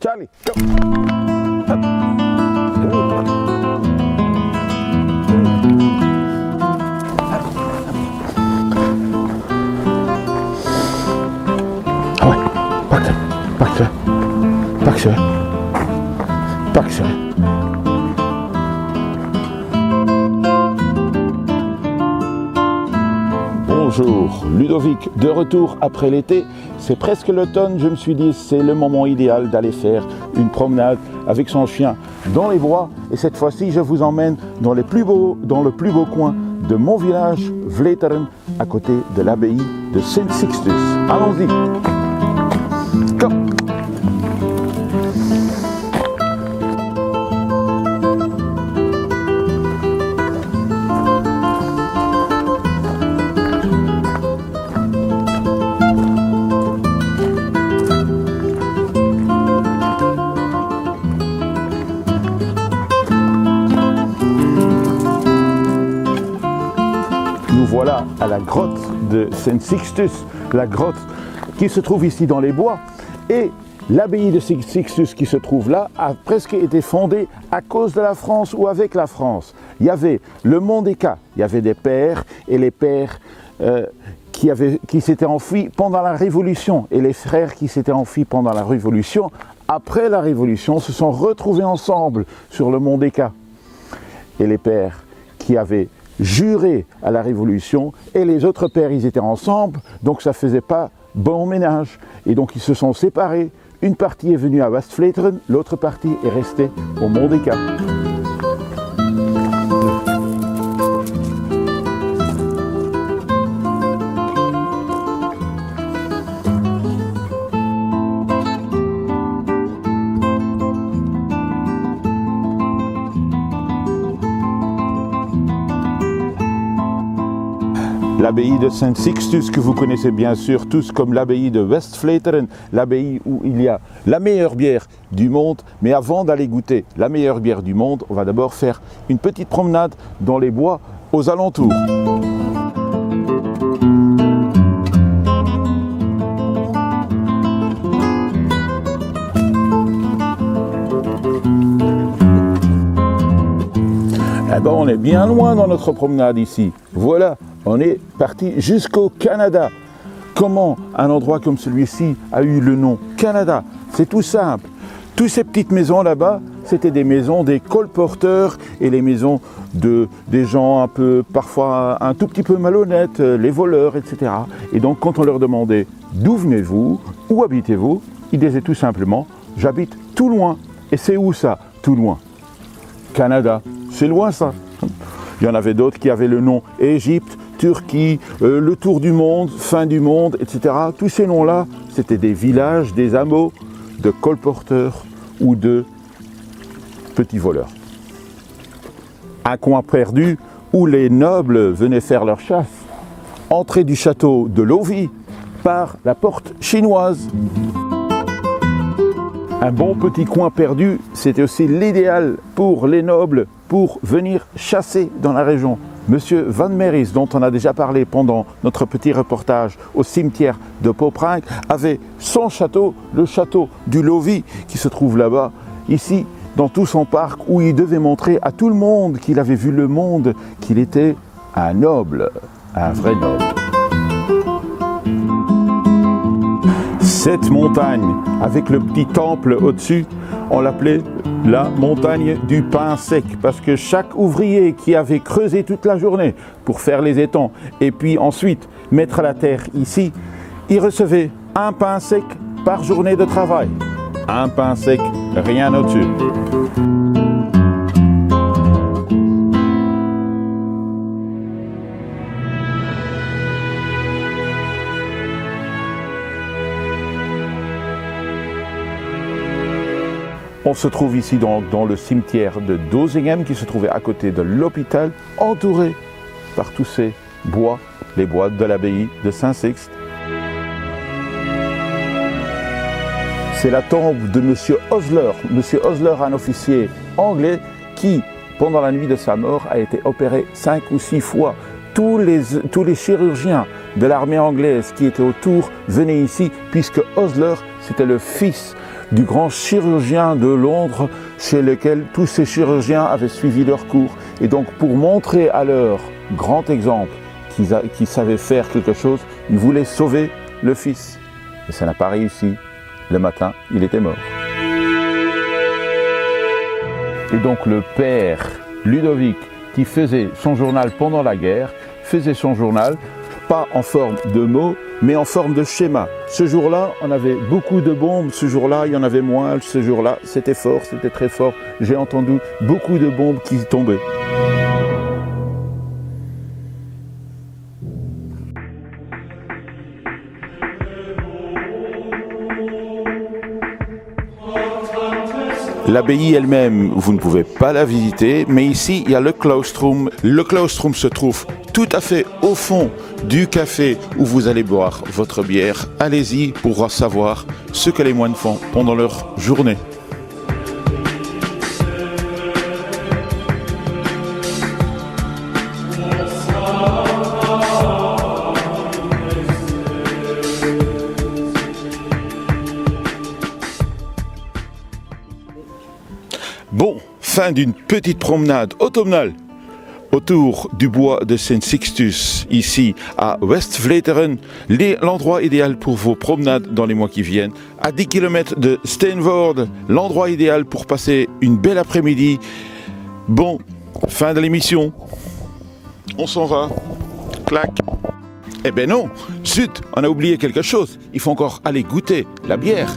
Charlie, go. Hop. Ah ouais, pas que ça. Bonjour, Ludovic, de retour après l'été. C'est presque l'automne, je me suis dit c'est le moment idéal d'aller faire une promenade avec son chien dans les bois. Et cette fois-ci, je vous emmène dans le plus beau coin de mon village, Vleteren, à côté de l'abbaye de Saint Sixtus. Allons-y. Come. Nous voilà à la grotte de Saint Sixtus, la grotte qui se trouve ici dans les bois. Et l'abbaye de Saint Sixtus qui se trouve là a presque été fondée à cause de la France ou avec la France. Il y avait le Mont des Cats, il y avait des pères et les pères qui s'étaient enfuis pendant la Révolution et les frères qui s'étaient enfuis pendant la Révolution. Après la Révolution, se sont retrouvés ensemble sur le Mont des Cats. Et les pères qui avaient juré à la Révolution et les autres pères, ils étaient ensemble, donc ça ne faisait pas bon ménage. Et donc ils se sont séparés. Une partie est venue à Westvleteren, l'autre partie est restée au Mont des Cats. L'abbaye de Saint Sixtus, que vous connaissez bien sûr tous comme l'abbaye de Westvleteren, l'abbaye où il y a la meilleure bière du monde. Mais avant d'aller goûter la meilleure bière du monde, on va d'abord faire une petite promenade dans les bois aux alentours. Eh ben, on est bien loin dans notre promenade ici. Voilà. On est parti jusqu'au Canada. Comment un endroit comme celui-ci a eu le nom Canada? C'est tout simple. Toutes ces petites maisons là-bas, c'était des maisons des colporteurs et les maisons des gens un peu, parfois un tout petit peu malhonnêtes, les voleurs, etc. Et donc quand on leur demandait d'où venez-vous, où habitez-vous, ils disaient tout simplement j'habite tout loin. Et c'est où ça, tout loin? Canada, c'est loin ça. Il y en avait d'autres qui avaient le nom Égypte, Turquie, le tour du monde, fin du monde, etc. Tous ces noms-là, c'était des villages, des hameaux de colporteurs ou de petits voleurs. Un coin perdu où les nobles venaient faire leur chasse. Entrée du château de Lovie par la porte chinoise. Un bon petit coin perdu, c'était aussi l'idéal pour les nobles pour venir chasser dans la région. Monsieur Van Meris, dont on a déjà parlé pendant notre petit reportage au cimetière de Poprink, avait son château, le château du Lovie, qui se trouve là-bas, ici, dans tout son parc, où il devait montrer à tout le monde qu'il avait vu le monde, qu'il était un noble, un vrai noble. Cette montagne, avec le petit temple au-dessus, on l'appelait la montagne du pain sec, parce que chaque ouvrier qui avait creusé toute la journée pour faire les étangs, et puis ensuite mettre la terre ici, il recevait un pain sec par journée de travail. Un pain sec, rien au-dessus. On se trouve ici dans le cimetière de Dozinghem qui se trouvait à côté de l'hôpital, entouré par tous ces bois, les bois de l'abbaye de Saint-Sixte. C'est la tombe de M. Osler. M. Osler, un officier anglais qui, pendant la nuit de sa mort, a été opéré 5 ou 6 fois. Tous les chirurgiens de l'armée anglaise qui étaient autour venaient ici, puisque Osler, c'était le fils du grand chirurgien de Londres chez lequel tous ces chirurgiens avaient suivi leur cours. Et donc pour montrer à leur grand exemple qu'ils savaient faire quelque chose, ils voulaient sauver le fils. Et ça n'a pas réussi. Le matin, il était mort. Et donc le père Ludovic, qui faisait son journal pendant la guerre, faisait son journal pas en forme de mots, mais en forme de schéma. Ce jour-là, on avait beaucoup de bombes, ce jour-là, il y en avait moins, ce jour-là, c'était fort, c'était très fort. J'ai entendu beaucoup de bombes qui tombaient. L'abbaye elle-même, vous ne pouvez pas la visiter, mais ici, il y a le claustrum. Le claustrum se trouve tout à fait au fond du café où vous allez boire votre bière. Allez-y pour savoir ce que les moines font pendant leur journée. Bon, fin d'une petite promenade automnale autour du bois de Saint-Sixtus, ici à West-Vleteren, l'endroit idéal pour vos promenades dans les mois qui viennent. À 10 km de Steenvoorde, l'endroit idéal pour passer une belle après-midi. Bon, fin de l'émission. On s'en va. Clac. Eh ben non, zut, on a oublié quelque chose. Il faut encore aller goûter la bière.